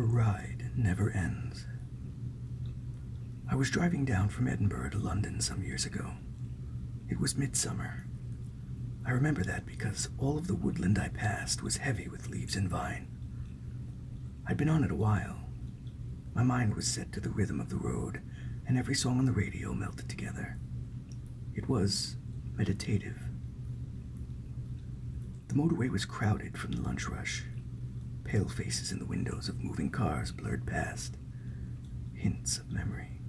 Her ride never ends. I was driving down from Edinburgh to London some years ago. It was midsummer. I remember that because all of the woodland I passed was heavy with leaves and vine. I'd been on it a while. My mind was set to the rhythm of the road, and every song on the radio melted together. It was meditative. The motorway was crowded from the lunch rush. Pale faces in the windows of moving cars blurred past. Hints of memory.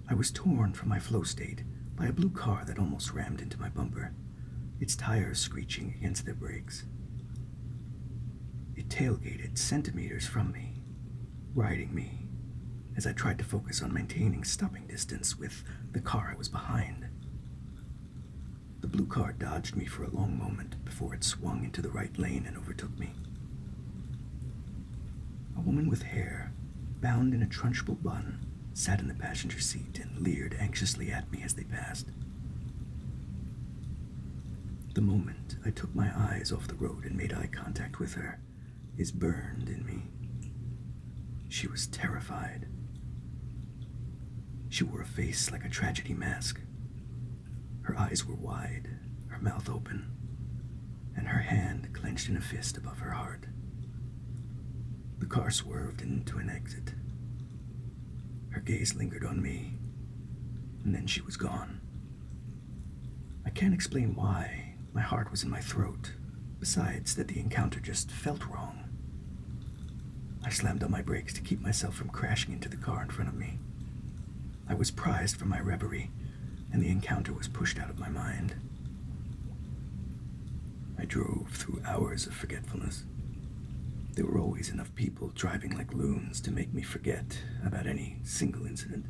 I was torn from my flow state by a blue car that almost rammed into my bumper, its tires screeching against their brakes. It tailgated centimeters from me, riding me, as I tried to focus on maintaining stopping distance with the car I was behind. The blue car dodged me for a long moment before it swung into the right lane and overtook me. A woman with hair, bound in a trunchbull bun, sat in the passenger seat and leered anxiously at me as they passed. The moment I took my eyes off the road and made eye contact with her is burned in me. She was terrified. She wore a face like a tragedy mask. Her eyes were wide, her mouth open, and her hand clenched in a fist above her heart. The car swerved into an exit. Her gaze lingered on me, and then she was gone. I can't explain why. My heart was in my throat, besides that the encounter just felt wrong. I slammed on my brakes to keep myself from crashing into the car in front of me. I was prized from my reverie, and the encounter was pushed out of my mind. I drove through hours of forgetfulness. There were always enough people driving like loons to make me forget about any single incident.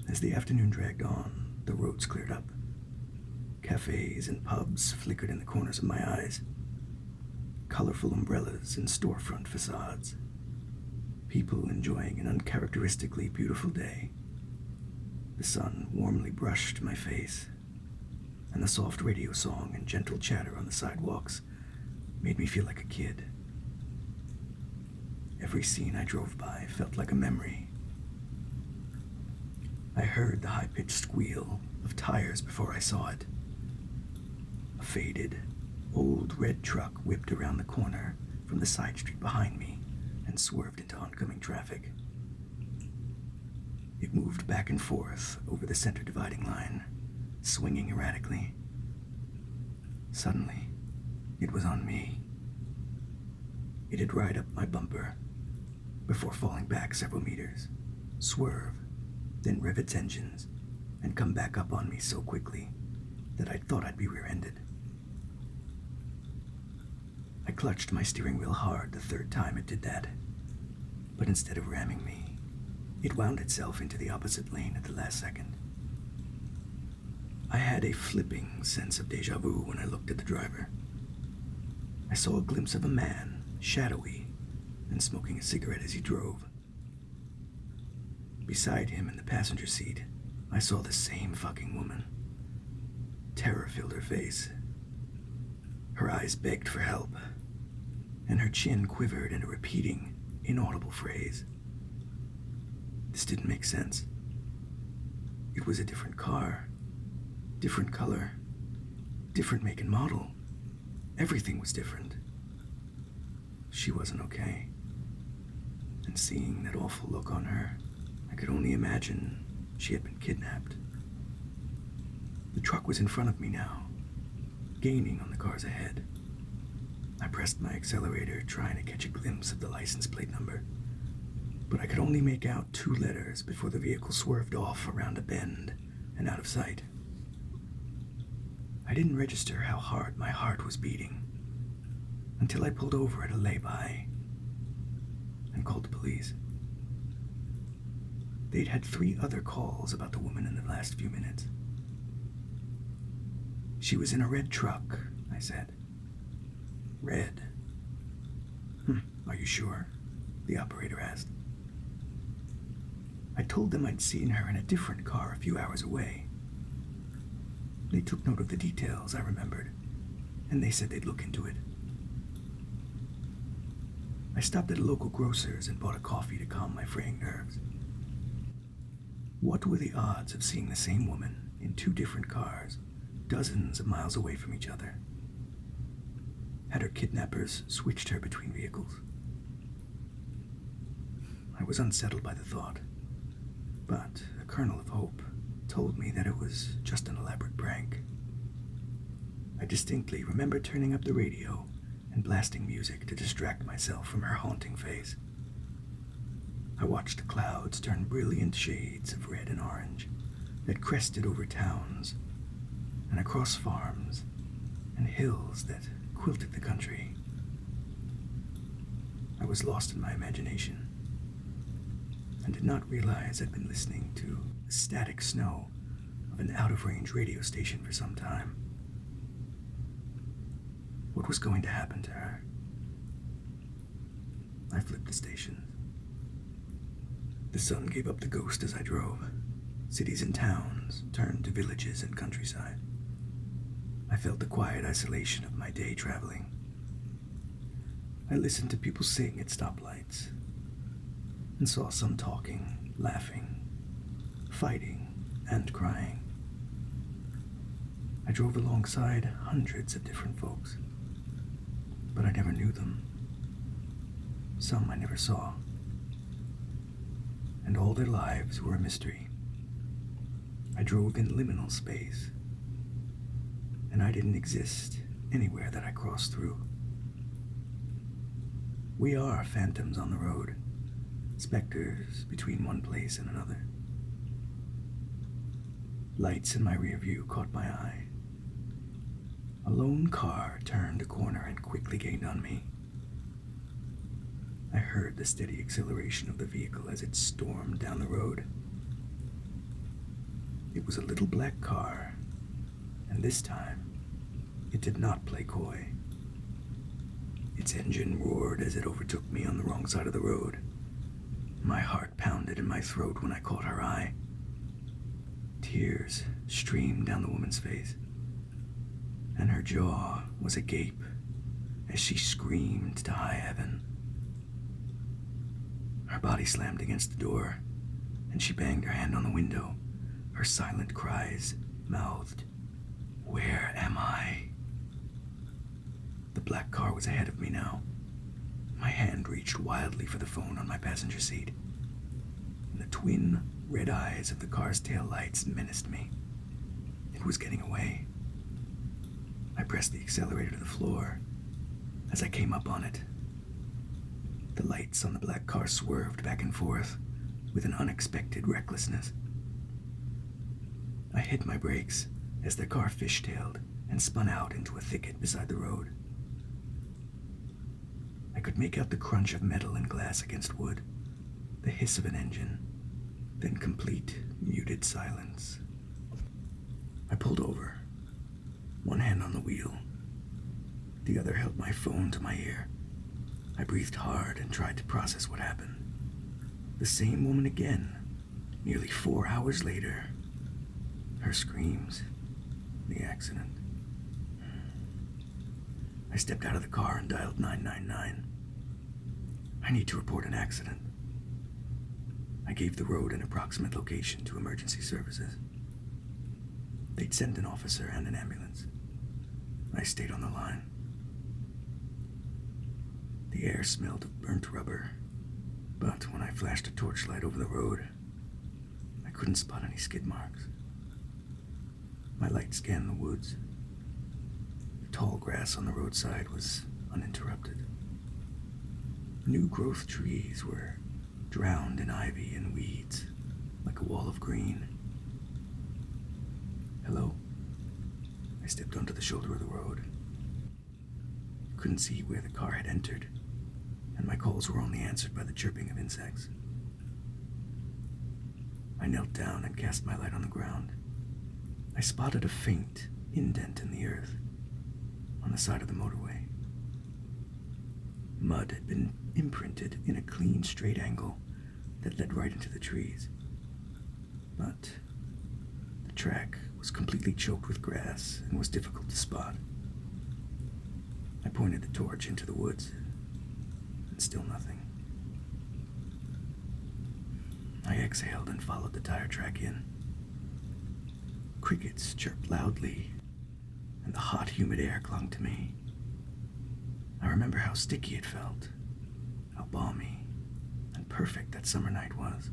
As the afternoon dragged on, the roads cleared up. Cafes and pubs flickered in the corners of my eyes. Colorful umbrellas and storefront facades. People enjoying an uncharacteristically beautiful day. The sun warmly brushed my face, and the soft radio song and gentle chatter on the sidewalks made me feel like a kid. Every scene I drove by felt like a memory. I heard the high-pitched squeal of tires before I saw it. A faded, old red truck whipped around the corner from the side street behind me and swerved into oncoming traffic. It moved back and forth over the center dividing line, swinging erratically. Suddenly, it was on me. It'd ride up my bumper before falling back several meters, swerve, then rev its engines, and come back up on me so quickly that I thought I'd be rear-ended. I clutched my steering wheel hard the third time it did that, but instead of ramming me, it wound itself into the opposite lane at the last second. I had a flipping sense of déjà vu when I looked at the driver. I saw a glimpse of a man, shadowy, and smoking a cigarette as he drove. Beside him in the passenger seat, I saw the same fucking woman. Terror filled her face. Her eyes begged for help, and her chin quivered in a repeating, inaudible phrase. This didn't make sense. It was a different car, different color, different make and model. Everything was different. She wasn't okay. And seeing that awful look on her, I could only imagine she had been kidnapped. The truck was in front of me now, gaining on the cars ahead. I pressed my accelerator, trying to catch a glimpse of the license plate number, but I could only make out 2 letters before the vehicle swerved off around a bend and out of sight. I didn't register how hard my heart was beating until I pulled over at a lay-by and called the police. They'd had 3 other calls about the woman in the last few minutes. She was in a red truck, I said. Red. Are you sure? The operator asked. I told them I'd seen her in a different car a few hours away. They took note of the details, I remembered, and they said they'd look into it. I stopped at a local grocer's and bought a coffee to calm my fraying nerves. What were the odds of seeing the same woman in two different cars, dozens of miles away from each other? Had her kidnappers switched her between vehicles? I was unsettled by the thought, but a kernel of hope told me that it was just an elaborate prank. I distinctly remember turning up the radio and blasting music to distract myself from her haunting face. I watched the clouds turn brilliant shades of red and orange that crested over towns and across farms and hills that quilted the country. I was lost in my imagination and did not realize I'd been listening to the static snow of an out-of-range radio station for some time. What was going to happen to her? I flipped the stations. The sun gave up the ghost as I drove. Cities and towns turned to villages and countryside. I felt the quiet isolation of my day traveling. I listened to people sing at stoplights and saw some talking, laughing, fighting, and crying. I drove alongside hundreds of different folks, but I never knew them. Some I never saw, and all their lives were a mystery. I drove in liminal space, and I didn't exist anywhere that I crossed through. We are phantoms on the road, specters between one place and another. Lights in my rear view caught my eye. A lone car turned a corner and quickly gained on me. I heard the steady acceleration of the vehicle as it stormed down the road. It was a little black car, and this time, it did not play coy. Its engine roared as it overtook me on the wrong side of the road. My heart pounded in my throat when I caught her eye. Tears streamed down the woman's face, and her jaw was agape as she screamed to high heaven. Her body slammed against the door, and she banged her hand on the window, her silent cries mouthed, "Where am I?" The black car was ahead of me now. My hand reached wildly for the phone on my passenger seat, and the twin red eyes of the car's taillights menaced me. It was getting away. I pressed the accelerator to the floor as I came up on it. The lights on the black car swerved back and forth with an unexpected recklessness. I hit my brakes as the car fishtailed and spun out into a thicket beside the road. I could make out the crunch of metal and glass against wood, the hiss of an engine, then complete, muted silence. I pulled over, one hand on the wheel. The other held my phone to my ear. I breathed hard and tried to process what happened. The same woman again, nearly 4 hours later. Her screams, the accident. I stepped out of the car and dialed 999. I need to report an accident. I gave the road an approximate location to emergency services. They'd sent an officer and an ambulance. I stayed on the line. The air smelled of burnt rubber, but when I flashed a torchlight over the road, I couldn't spot any skid marks. My light scanned the woods. The tall grass on the roadside was uninterrupted. New growth trees were drowned in ivy and weeds, like a wall of green. Hello? I stepped onto the shoulder of the road. Couldn't see where the car had entered, and my calls were only answered by the chirping of insects. I knelt down and cast my light on the ground. I spotted a faint indent in the earth on the side of the motorway. Mud had been imprinted in a clean, straight angle that led right into the trees. But the track was completely choked with grass and was difficult to spot. I pointed the torch into the woods. and still nothing. I exhaled and followed the tire track in. Crickets chirped loudly, and the hot, humid air clung to me. I remember how sticky it felt, how balmy and perfect that summer night was.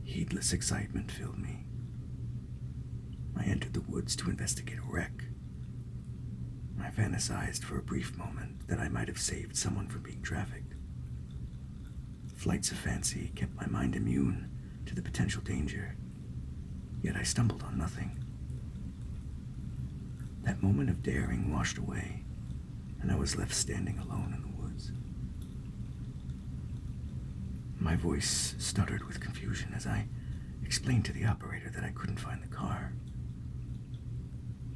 Heedless excitement filled me. I entered the woods to investigate a wreck. I fantasized for a brief moment that I might have saved someone from being trafficked. Flights of fancy kept my mind immune to the potential danger, yet I stumbled on nothing. That moment of daring washed away, and I was left standing alone in the woods. My voice stuttered with confusion as I explained to the operator that I couldn't find the car.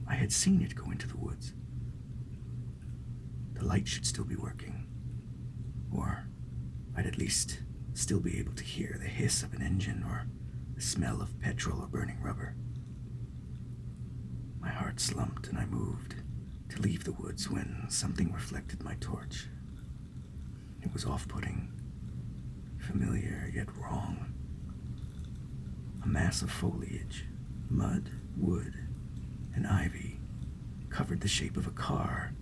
I had seen it go into the woods. The light should still be working, or I'd at least still be able to hear the hiss of an engine or the smell of petrol or burning rubber. My heart slumped and I moved to leave the woods when something reflected my torch. It was off-putting, familiar yet wrong. A mass of foliage, mud, wood, and ivy covered the shape of a car,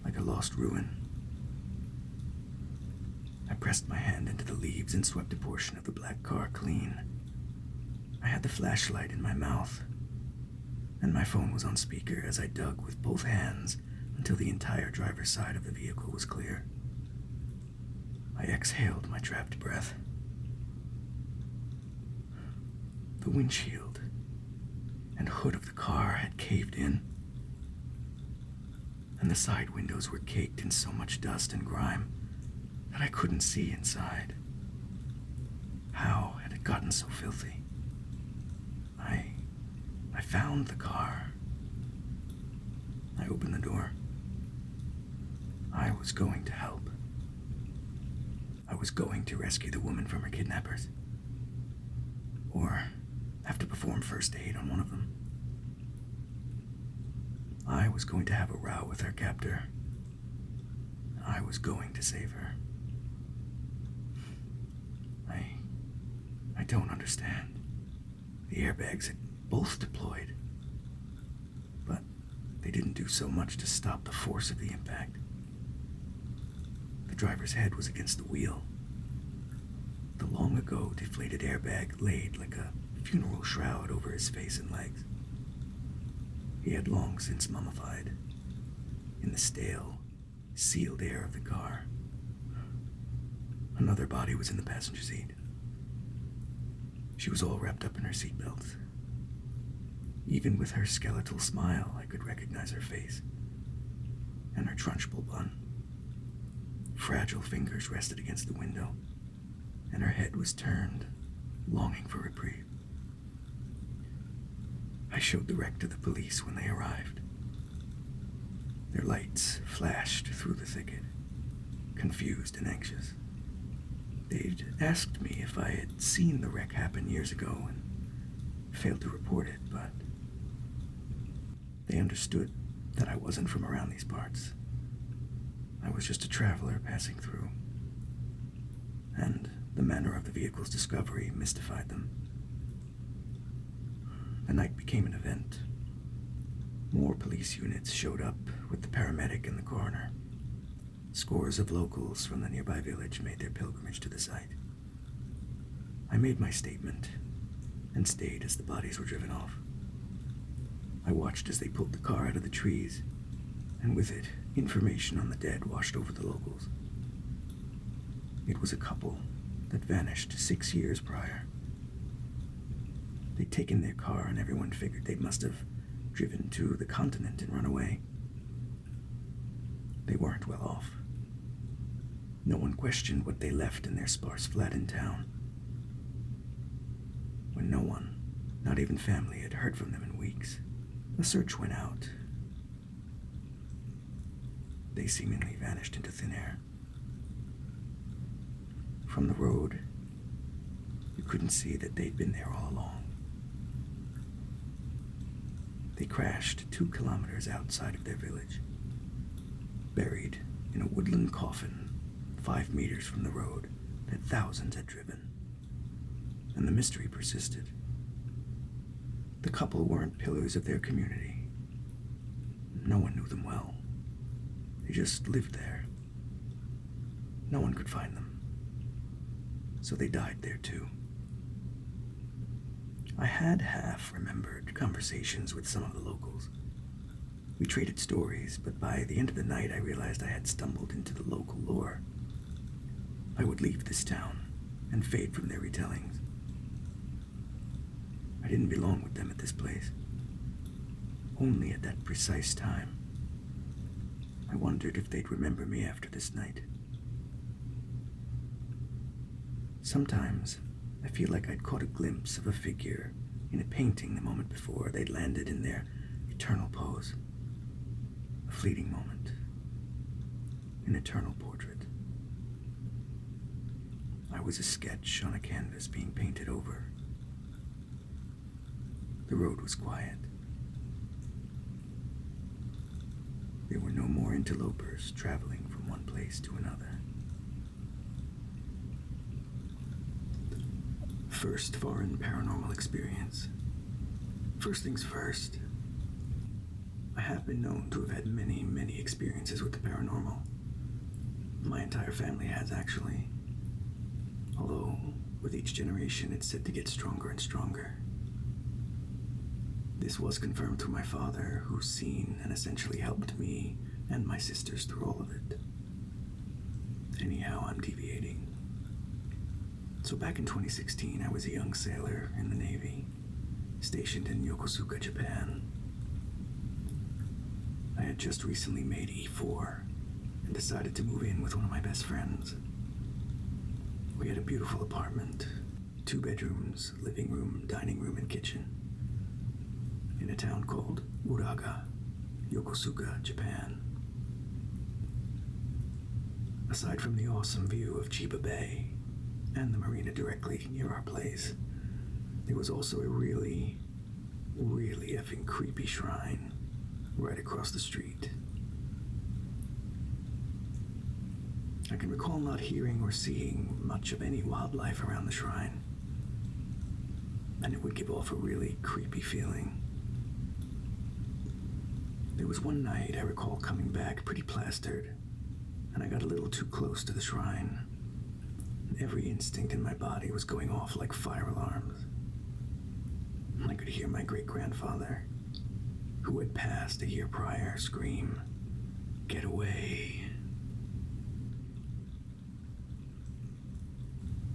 like a lost ruin. I pressed my hand into the leaves and swept a portion of the black car clean. I had the flashlight in my mouth, and my phone was on speaker as I dug with both hands until the entire driver's side of the vehicle was clear. I exhaled my trapped breath. The windshield and hood of the car had caved in, and the side windows were caked in so much dust and grime that I couldn't see inside. How had it gotten so filthy? I found the car. I opened the door. I was going to help. I was going to rescue the woman from her kidnappers. Or have to perform first aid on one of them. I was going to have a row with her captor. I was going to save her. I don't understand. The airbags had both deployed, but they didn't do so much to stop the force of the impact. The driver's head was against the wheel. The long-ago deflated airbag laid like a funeral shroud over his face and legs. He had long since mummified in the stale, sealed air of the car. Another body was in the passenger seat. She was all wrapped up in her seatbelt. Even with her skeletal smile, I could recognize her face and her trunchbull bun. Fragile fingers rested against the window, and her head was turned, longing for reprieve. I showed the wreck to the police when they arrived. Their lights flashed through the thicket, confused and anxious. They'd asked me if I had seen the wreck happen years ago and failed to report it, but they understood that I wasn't from around these parts. I was just a traveler passing through, and the manner of the vehicle's discovery mystified them. The night became an event. More police units showed up with the paramedic and the coroner. Scores of locals from the nearby village made their pilgrimage to the site. I made my statement and stayed as the bodies were driven off. I watched as they pulled the car out of the trees, and with it, information on the dead washed over the locals. It was a couple that vanished 6 years prior. They'd taken their car, and everyone figured they must have driven to the continent and run away. They weren't well off. No one questioned what they left in their sparse flat in town. When no one, not even family, had heard from them in weeks, a search went out. They seemingly vanished into thin air. From the road, you couldn't see that they'd been there all along. They crashed 2 kilometers outside of their village, buried in a woodland coffin 5 meters from the road that thousands had driven. And the mystery persisted. The couple weren't pillars of their community. No one knew them well. They just lived there. No one could find them. So they died there too. I had half remembered conversations with some of the locals. We traded stories, but by the end of the night I realized I had stumbled into the local lore. I would leave this town and fade from their retellings. I didn't belong with them at this place. Only at that precise time. I wondered if they'd remember me after this night. Sometimes, I feel like I'd caught a glimpse of a figure in a painting the moment before they'd landed in their eternal pose. A fleeting moment. An eternal portrait. I was a sketch on a canvas being painted over. The road was quiet. There were no more interlopers traveling from one place to another. First foreign paranormal experience. First things first. I have been known to have had many, many experiences with the paranormal. My entire family has, actually. Although, with each generation, it's said to get stronger and stronger. This was confirmed through my father, who's seen and essentially helped me and my sisters through all of it. Anyhow, I'm deviating. So back in 2016, I was a young sailor in the Navy, stationed in Yokosuka, Japan. I had just recently made E4 and decided to move in with one of my best friends. We had a beautiful apartment, 2 bedrooms, living room, dining room, and kitchen, in a town called Uraga, Yokosuka, Japan. Aside from the awesome view of Chiba Bay and the marina directly near our place, there was also a really, really effing creepy shrine right across the street. I can recall not hearing or seeing much of any wildlife around the shrine, and it would give off a really creepy feeling. There was one night I recall coming back pretty plastered, and I got a little too close to the shrine. Every instinct in my body was going off like fire alarms. I could hear my great-grandfather, who had passed a year prior, scream, "Get away."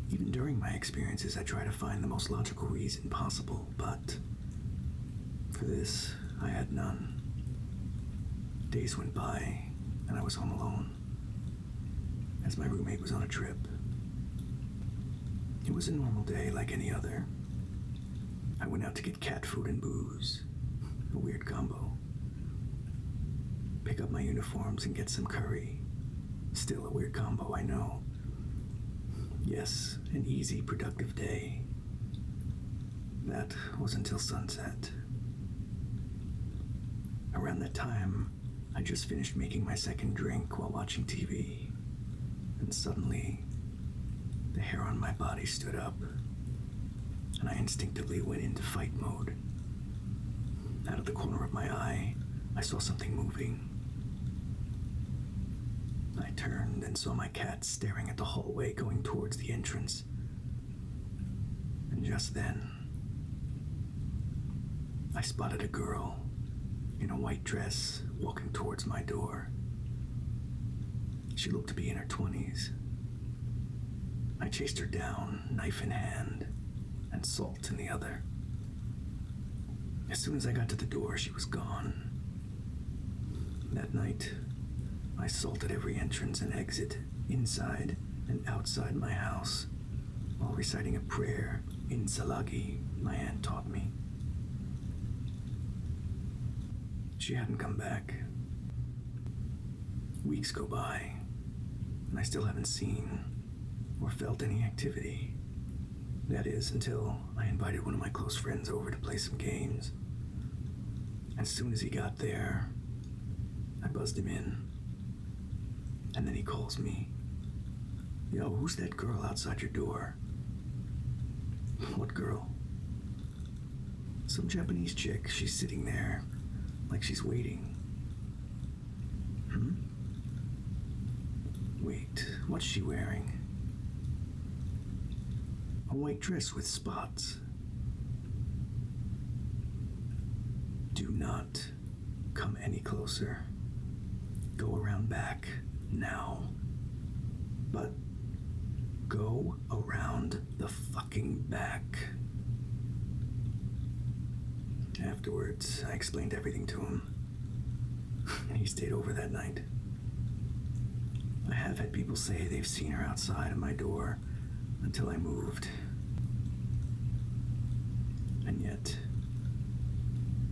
Even during my experiences, I try to find the most logical reason possible, but for this, I had none. Days went by, and I was home alone, as my roommate was on a trip. It was a normal day like any other. I went out to get cat food and booze, a weird combo. Pick up my uniforms and get some curry. Still a weird combo, I know. Yes, an easy, productive day. That was until sunset. Around that time, I just finished making my second drink while watching TV, and suddenly, the hair on my body stood up, and I instinctively went into fight mode. Out of the corner of my eye, I saw something moving. I turned and saw my cat staring at the hallway going towards the entrance. And just then, I spotted a girl in a white dress walking towards my door. She looked to be in her 20s. I chased her down, knife in hand, and salt in the other. As soon as I got to the door, she was gone. That night, I salted every entrance and exit, inside and outside my house, while reciting a prayer in Salagi my aunt taught me. She hadn't come back. Weeks go by, and I still haven't seen or felt any activity. That is, until I invited one of my close friends over to play some games. As soon as he got there, I buzzed him in. And then he calls me. Yo, who's that girl outside your door? What girl? Some Japanese chick. She's sitting there, like she's waiting. Wait, what's she wearing? A white dress with spots. Do not come any closer. Go around back, now. But go around the fucking back. Afterwards, I explained everything to him, and he stayed over that night. I have had people say they've seen her outside of my door until I moved. And yet,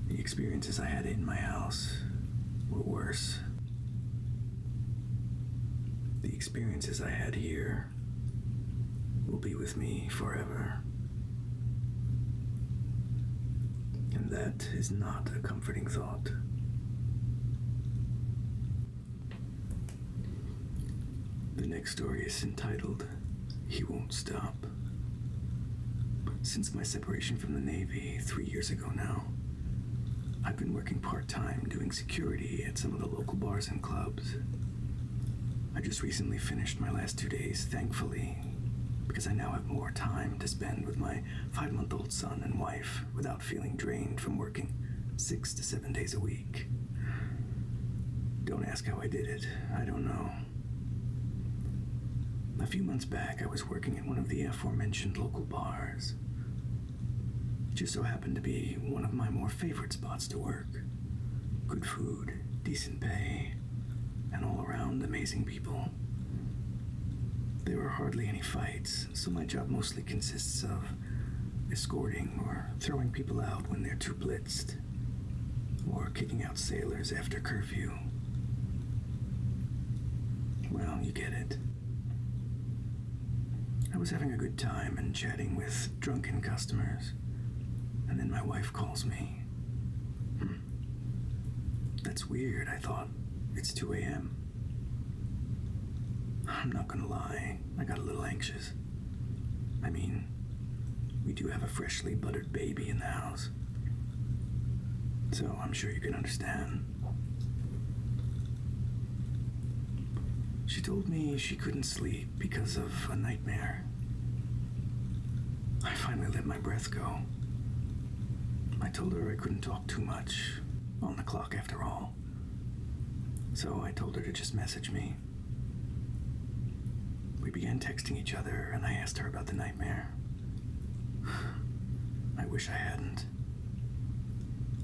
the experiences I had in my house were worse. The experiences I had here will be with me forever. And that is not a comforting thought. The next story is entitled, He Won't Stop. Since my separation from the Navy 3 years ago now, I've been working part-time doing security at some of the local bars and clubs. I just recently finished my last 2 days, thankfully, because I now have more time to spend with my 5-month-old son and wife without feeling drained from working 6 to 7 days a week. Don't ask how I did it. I don't know. A few months back, I was working at one of the aforementioned local bars. It just so happened to be one of my more favorite spots to work. Good food, decent pay, and all around amazing people. There are hardly any fights, so my job mostly consists of escorting or throwing people out when they're too blitzed, or kicking out sailors after curfew. Well, you get it. I was having a good time and chatting with drunken customers, and then my wife calls me. That's weird, I thought. It's 2 a.m. I'm not gonna lie, I got a little anxious. I mean, we do have a freshly buttered baby in the house, so I'm sure you can understand. She told me she couldn't sleep because of a nightmare. I finally let my breath go. I told her I couldn't talk too much, on the clock after all. So I told her to just message me. We began texting each other, and I asked her about the nightmare. I wish I hadn't.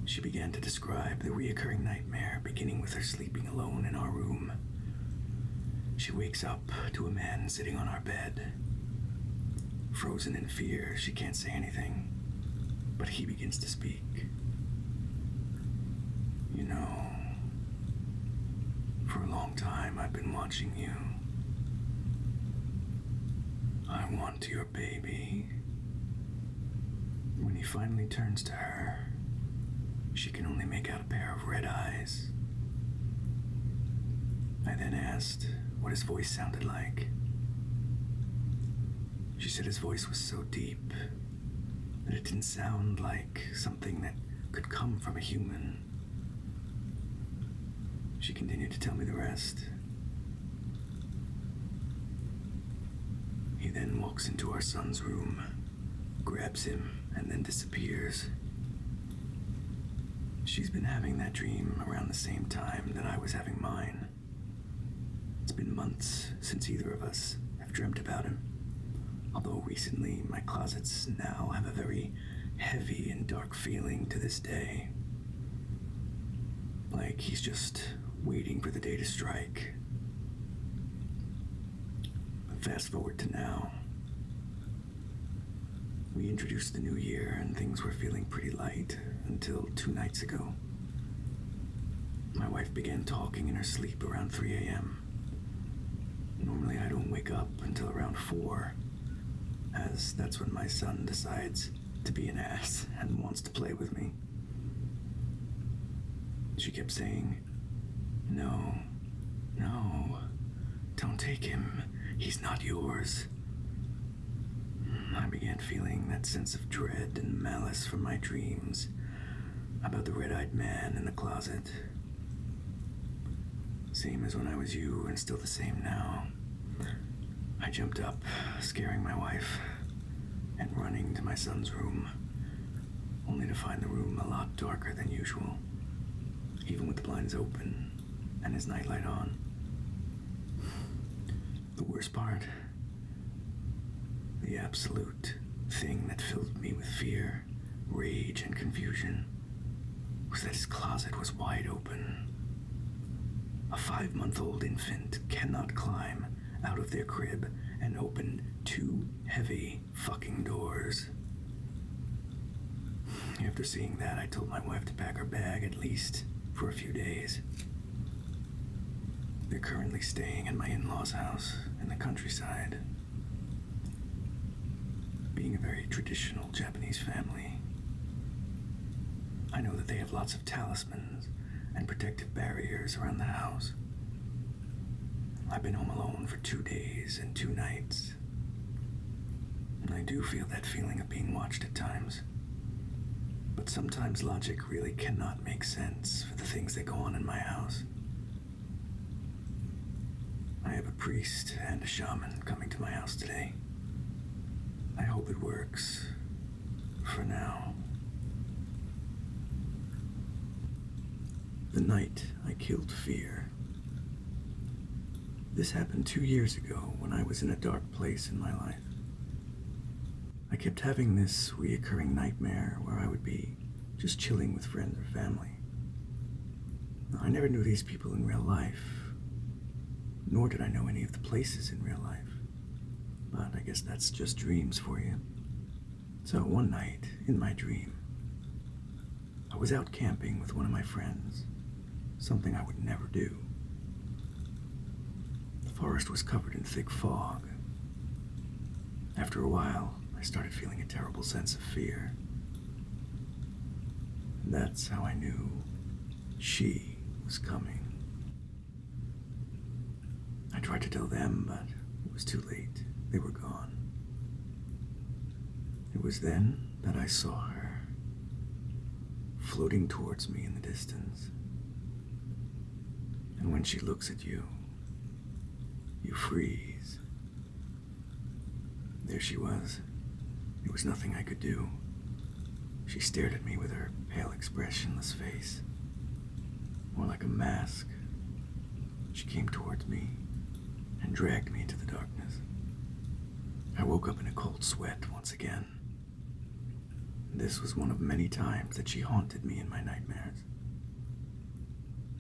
She began to describe the reoccurring nightmare, beginning with her sleeping alone in our room. She wakes up to a man sitting on our bed. Frozen in fear, she can't say anything, but he begins to speak. You know, for a long time I've been watching you. I want your baby. When he finally turns to her, she can only make out a pair of red eyes. I then asked what his voice sounded like. She said his voice was so deep that it didn't sound like something that could come from a human. She continued to tell me the rest. He then walks into our son's room, grabs him, and then disappears. She's been having that dream around the same time that I was having mine. It's been months since either of us have dreamt about him. Although recently, my closets now have a very heavy and dark feeling to this day. Like he's just waiting for the day to strike. Fast forward to now. We introduced the new year and things were feeling pretty light until 2 nights ago. My wife began talking in her sleep around 3 a.m. Normally I don't wake up until around 4, as that's when my son decides to be an ass and wants to play with me. She kept saying, "No, no, Don't take him. He's not yours. I began feeling that sense of dread and malice from my dreams about the red-eyed man in the closet. Same as when I was you, and still the same now. I jumped up, scaring my wife, and running to my son's room, only to find the room a lot darker than usual, even with the blinds open and his nightlight on. The worst part, the absolute thing that filled me with fear, rage, and confusion, was that his closet was wide open. A 5-month-old infant cannot climb out of their crib and open 2 heavy fucking doors. After seeing that, I told my wife to pack her bag at least for a few days. They're currently staying at my in-laws' house in the countryside. Being a very traditional Japanese family, I know that they have lots of talismans and protective barriers around the house. I've been home alone for 2 days and 2 nights, and I do feel that feeling of being watched at times. But sometimes logic really cannot make sense for the things that go on in my house. I have a priest and a shaman coming to my house today. I hope it works. For now. The night I killed fear. This happened 2 years ago when I was in a dark place in my life. I kept having this reoccurring nightmare where I would be just chilling with friends or family. I never knew these people in real life, nor did I know any of the places in real life. But I guess that's just dreams for you. So one night, in my dream, I was out camping with one of my friends, something I would never do. The forest was covered in thick fog. After a while, I started feeling a terrible sense of fear. And that's how I knew she was coming. I tried to tell them, but it was too late. They were gone. It was then that I saw her, floating towards me in the distance. And when she looks at you, you freeze. There she was. There was nothing I could do. She stared at me with her pale, expressionless face, more like a mask. She came towards me and dragged me into the darkness. I woke up in a cold sweat once again. This was one of many times that she haunted me in my nightmares.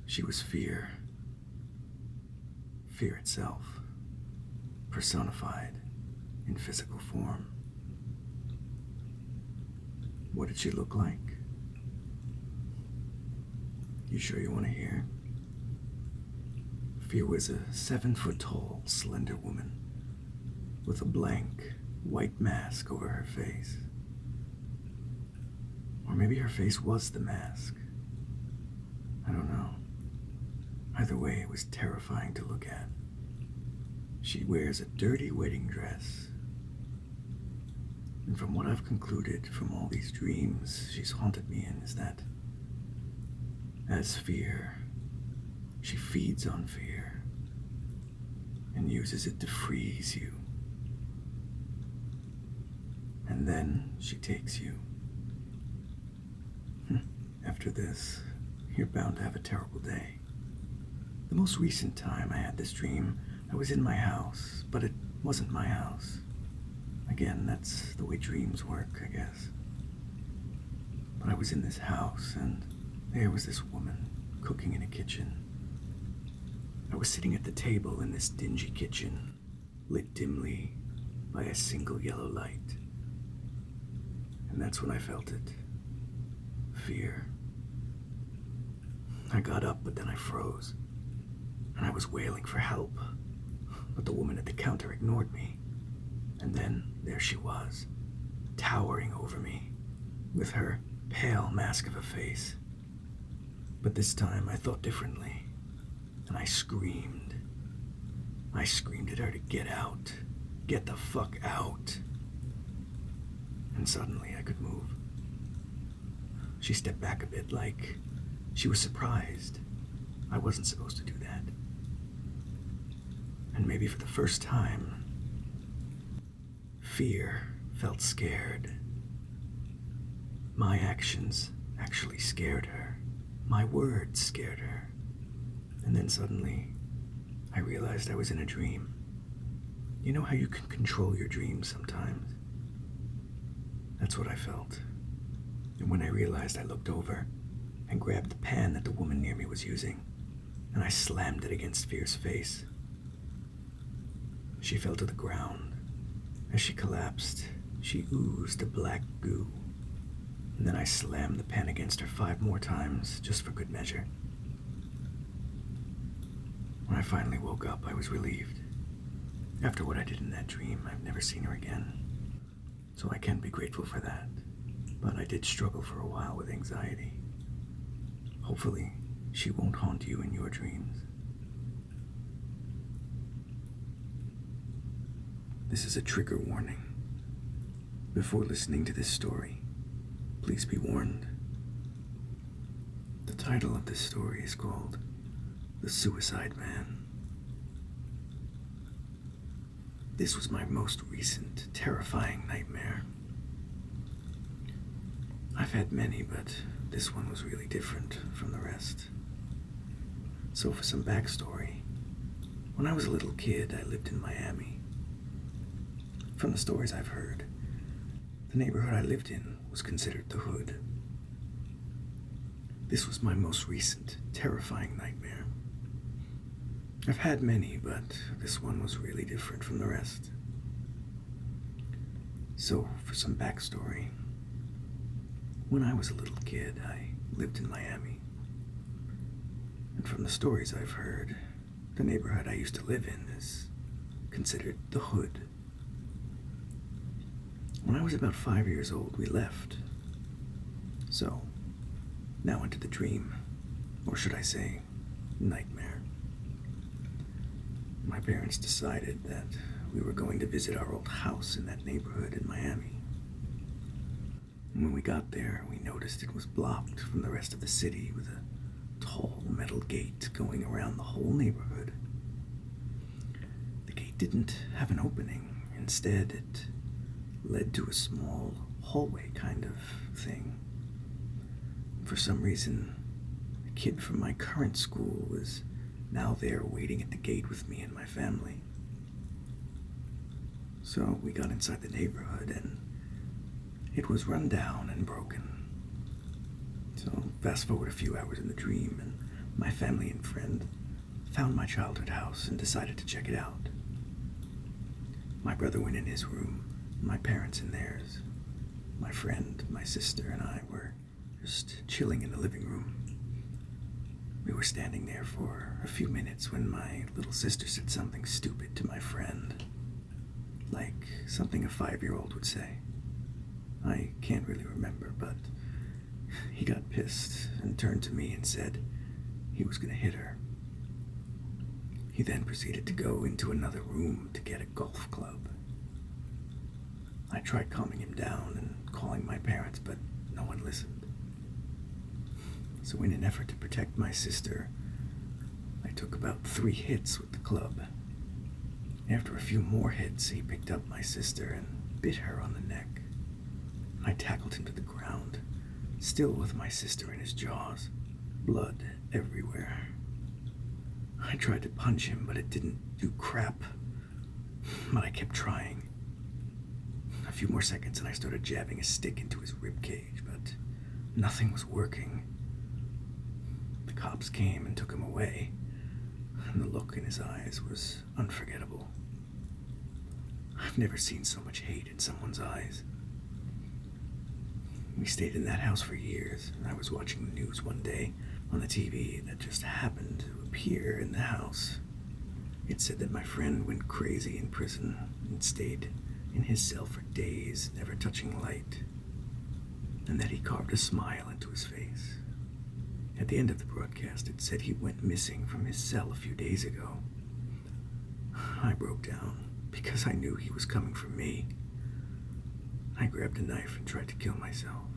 She was fear. Fear itself, personified in physical form. What did she look like? You sure you want to hear? Fear was a 7-foot-tall, slender woman with a blank, white mask over her face. Or maybe her face was the mask. I don't know. Either way, it was terrifying to look at. She wears a dirty wedding dress. And from what I've concluded from all these dreams she's haunted me in is that, as fear, she feeds on fear and uses it to freeze you. And then she takes you. After this, you're bound to have a terrible day. The most recent time I had this dream, I was in my house, but it wasn't my house. Again, that's the way dreams work, I guess. But I was in this house, and there was this woman cooking in a kitchen. I was sitting at the table in this dingy kitchen, lit dimly by a single yellow light. And that's when I felt it. Fear. I got up, but then I froze. And I was wailing for help. But the woman at the counter ignored me. And then there she was, towering over me, with her pale mask of a face. But this time I thought differently, and I screamed. I screamed at her to get out. Get the fuck out. And suddenly I could move. She stepped back a bit, like she was surprised. I wasn't supposed to do that. And maybe for the first time, fear felt scared. My actions actually scared her. My words scared her. And then suddenly, I realized I was in a dream. You know how you can control your dreams sometimes? That's what I felt. And when I realized, I looked over and grabbed the pan that the woman near me was using, and I slammed it against Fear's face. She fell to the ground. As she collapsed, she oozed a black goo. And then I slammed the pan against her 5 more times, just for good measure. When I finally woke up, I was relieved. After what I did in that dream, I've never seen her again. So I can be grateful for that. But I did struggle for a while with anxiety. Hopefully, she won't haunt you in your dreams. This is a trigger warning. Before listening to this story, please be warned. The title of this story is called The Suicide Man. This was my most recent terrifying nightmare. I've had many, but this one was really different from the rest. So for some backstory, when I was a little kid, I lived in Miami. From the stories I've heard, the neighborhood I lived in was considered the hood. This was my most recent terrifying nightmare. I've had many, but this one was really different from the rest. So, for some backstory, when I was a little kid, I lived in Miami. And from the stories I've heard, the neighborhood I used to live in is considered the hood. When I was about 5 years old, we left. So, now into the dream, or should I say, nightmare. My parents decided that we were going to visit our old house in that neighborhood in Miami. And when we got there, we noticed it was blocked from the rest of the city with a tall metal gate going around the whole neighborhood. The gate didn't have an opening. Instead, it led to a small hallway kind of thing. For some reason, a kid from my current school was now there waiting at the gate with me and my family. So we got inside the neighborhood and it was run down and broken. So fast forward a few hours in the dream and my family and friend found my childhood house and decided to check it out. My brother went in his room, my parents in theirs. My friend, my sister, and I were just chilling in the living room. We were standing there for a few minutes when my little sister said something stupid to my friend. Like something a 5-year-old would say. I can't really remember, but he got pissed and turned to me and said he was going to hit her. He then proceeded to go into another room to get a golf club. I tried calming him down and calling my parents, but no one listened. So in an effort to protect my sister, I took about 3 hits with the club. After a few more hits, he picked up my sister and bit her on the neck. I tackled him to the ground, still with my sister in his jaws, blood everywhere. I tried to punch him, but it didn't do crap. But I kept trying. A few more seconds and I started jabbing a stick into his rib cage, but nothing was working. The cops came and took him away, and the look in his eyes was unforgettable. I've never seen so much hate in someone's eyes. We stayed in that house for years, and I was watching the news one day on the TV that just happened to appear in the house. It said that my friend went crazy in prison and stayed in his cell for days, never touching light, and that he carved a smile into his face. At the end of the broadcast, it said he went missing from his cell a few days ago. I broke down because I knew he was coming for me. I grabbed a knife and tried to kill myself.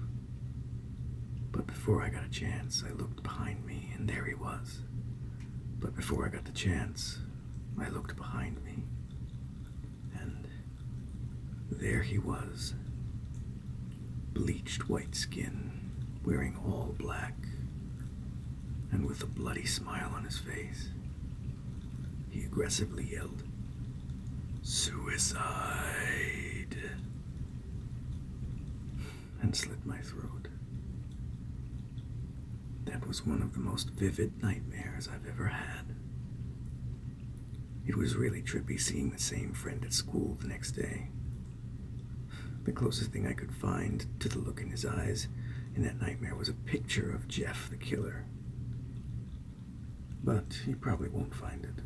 But before I got a chance, I looked behind me, and there he was. But before I got the chance, I looked behind me, and there he was. Bleached white skin, wearing all black, and with a bloody smile on his face. He aggressively yelled, "Suicide!" and slit my throat. That was one of the most vivid nightmares I've ever had. It was really trippy seeing the same friend at school the next day. The closest thing I could find to the look in his eyes in that nightmare was a picture of Jeff the killer. But he probably won't find it.